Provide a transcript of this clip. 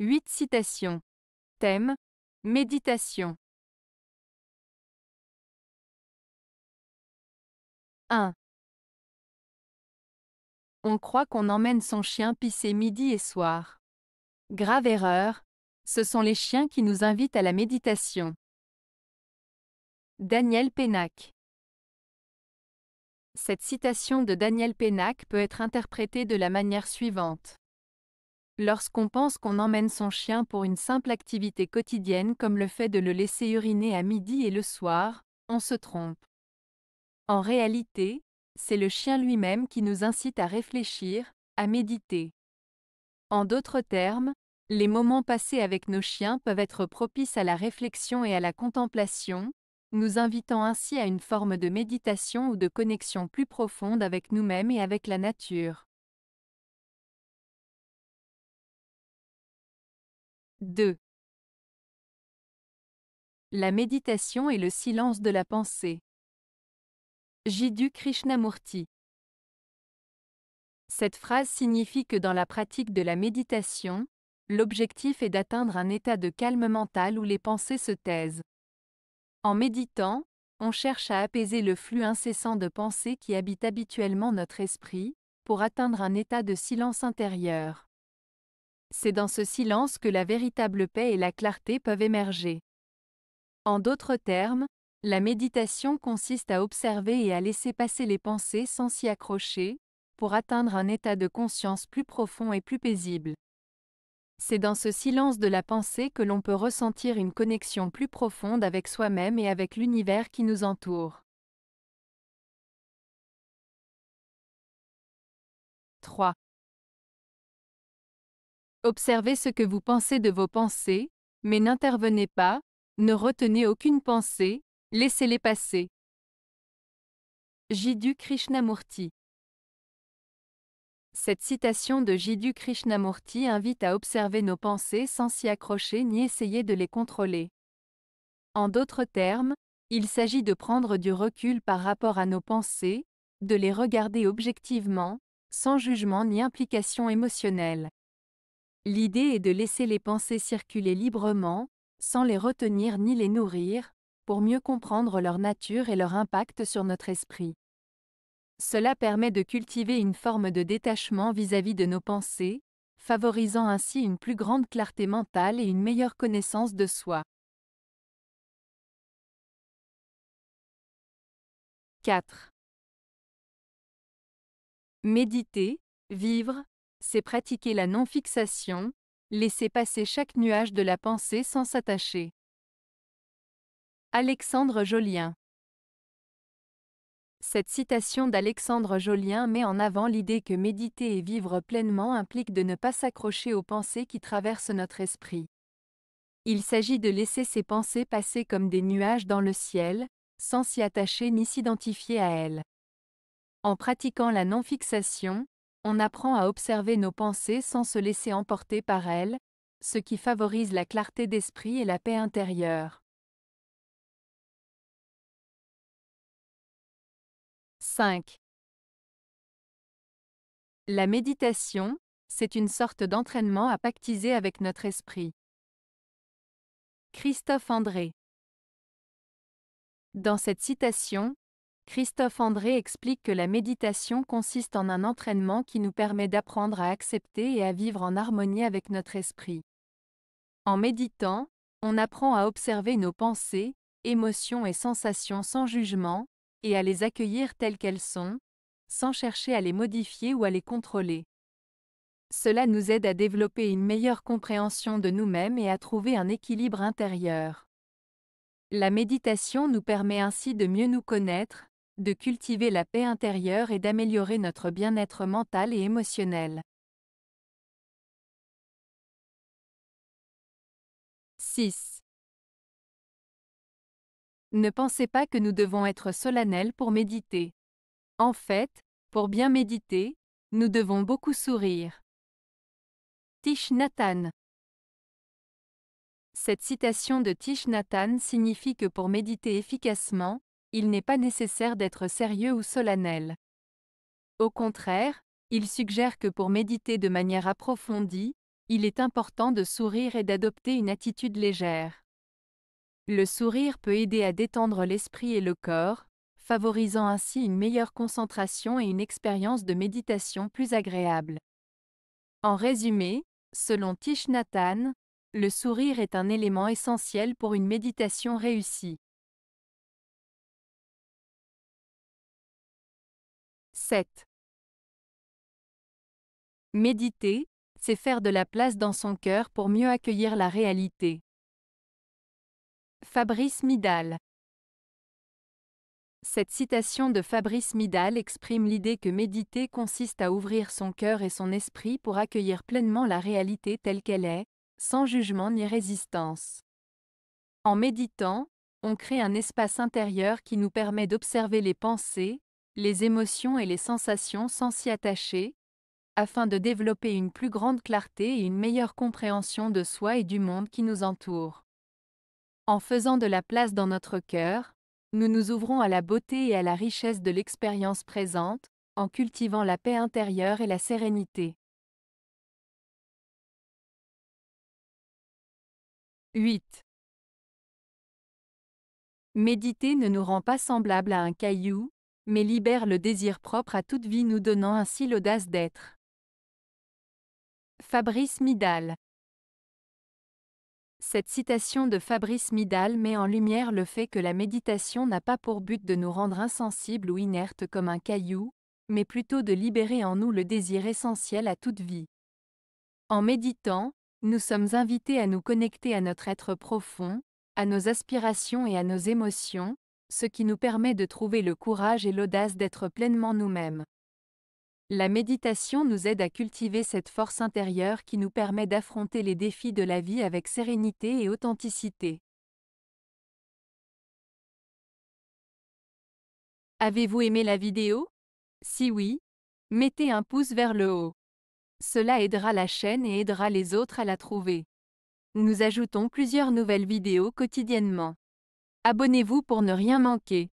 8 citations. Thème: méditation. 1. On croit qu'on emmène son chien pisser midi et soir. Grave erreur, ce sont les chiens qui nous invitent à la méditation. Daniel Pénac. Cette citation de Daniel Pénac peut être interprétée de la manière suivante. Lorsqu'on pense qu'on emmène son chien pour une simple activité quotidienne comme le fait de le laisser uriner à midi et le soir, on se trompe. En réalité, c'est le chien lui-même qui nous incite à réfléchir, à méditer. En d'autres termes, les moments passés avec nos chiens peuvent être propices à la réflexion et à la contemplation, nous invitant ainsi à une forme de méditation ou de connexion plus profonde avec nous-mêmes et avec la nature. 2. La méditation est le silence de la pensée. Jiddu Krishnamurti. Cette phrase signifie que dans la pratique de la méditation, l'objectif est d'atteindre un état de calme mental où les pensées se taisent. En méditant, on cherche à apaiser le flux incessant de pensées qui habite habituellement notre esprit, pour atteindre un état de silence intérieur. C'est dans ce silence que la véritable paix et la clarté peuvent émerger. En d'autres termes, la méditation consiste à observer et à laisser passer les pensées sans s'y accrocher, pour atteindre un état de conscience plus profond et plus paisible. C'est dans ce silence de la pensée que l'on peut ressentir une connexion plus profonde avec soi-même et avec l'univers qui nous entoure. 3. Observez ce que vous pensez de vos pensées, mais n'intervenez pas, ne retenez aucune pensée, laissez-les passer. Jiddu Krishnamurti. Cette citation de Jiddu Krishnamurti invite à observer nos pensées sans s'y accrocher ni essayer de les contrôler. En d'autres termes, il s'agit de prendre du recul par rapport à nos pensées, de les regarder objectivement, sans jugement ni implication émotionnelle. L'idée est de laisser les pensées circuler librement, sans les retenir ni les nourrir, pour mieux comprendre leur nature et leur impact sur notre esprit. Cela permet de cultiver une forme de détachement vis-à-vis de nos pensées, favorisant ainsi une plus grande clarté mentale et une meilleure connaissance de soi. 4. Méditer, vivre, c'est pratiquer la non-fixation, laisser passer chaque nuage de la pensée sans s'attacher. Alexandre Jolien. Cette citation d'Alexandre Jolien met en avant l'idée que méditer et vivre pleinement implique de ne pas s'accrocher aux pensées qui traversent notre esprit. Il s'agit de laisser ces pensées passer comme des nuages dans le ciel, sans s'y attacher ni s'identifier à elles. En pratiquant la non-fixation, on apprend à observer nos pensées sans se laisser emporter par elles, ce qui favorise la clarté d'esprit et la paix intérieure. 5. La méditation, c'est une sorte d'entraînement à pactiser avec notre esprit. Christophe André. Dans cette citation, Christophe André explique que la méditation consiste en un entraînement qui nous permet d'apprendre à accepter et à vivre en harmonie avec notre esprit. En méditant, on apprend à observer nos pensées, émotions et sensations sans jugement, et à les accueillir telles qu'elles sont, sans chercher à les modifier ou à les contrôler. Cela nous aide à développer une meilleure compréhension de nous-mêmes et à trouver un équilibre intérieur. La méditation nous permet ainsi de mieux nous connaître, de cultiver la paix intérieure et d'améliorer notre bien-être mental et émotionnel. 6. Ne pensez pas que nous devons être solennels pour méditer. En fait, pour bien méditer, nous devons beaucoup sourire. Thich Nhat Hanh. Cette citation de Thich Nhat Hanh signifie que pour méditer efficacement, il n'est pas nécessaire d'être sérieux ou solennel. Au contraire, il suggère que pour méditer de manière approfondie, Il est important de sourire et d'adopter une attitude légère. Le sourire peut aider à détendre l'esprit et le corps, favorisant ainsi une meilleure concentration et une expérience de méditation plus agréable. En résumé, selon Thich Nhat Hanh, le sourire est un élément essentiel pour une méditation réussie. 7. Méditer, c'est faire de la place dans son cœur pour mieux accueillir la réalité. Fabrice Midal. Cette citation de Fabrice Midal exprime l'idée que méditer consiste à ouvrir son cœur et son esprit pour accueillir pleinement la réalité telle qu'elle est, sans jugement ni résistance. En méditant, on crée un espace intérieur qui nous permet d'observer les pensées, les émotions et les sensations sans s'y attacher, afin de développer une plus grande clarté et une meilleure compréhension de soi et du monde qui nous entoure. En faisant de la place dans notre cœur, nous nous ouvrons à la beauté et à la richesse de l'expérience présente, en cultivant la paix intérieure et la sérénité. 8. Méditer ne nous rend pas semblables à un caillou, mais libère le désir propre à toute vie, nous donnant ainsi l'audace d'être. Fabrice Midal. Cette citation de Fabrice Midal met en lumière le fait que la méditation n'a pas pour but de nous rendre insensibles ou inertes comme un caillou, mais plutôt de libérer en nous le désir essentiel à toute vie. En méditant, nous sommes invités à nous connecter à notre être profond, à nos aspirations et à nos émotions, ce qui nous permet de trouver le courage et l'audace d'être pleinement nous-mêmes. La méditation nous aide à cultiver cette force intérieure qui nous permet d'affronter les défis de la vie avec sérénité et authenticité. Avez-vous aimé la vidéo? Si oui, mettez un pouce vers le haut. Cela aidera la chaîne et aidera les autres à la trouver. Nous ajoutons plusieurs nouvelles vidéos quotidiennement. Abonnez-vous pour ne rien manquer.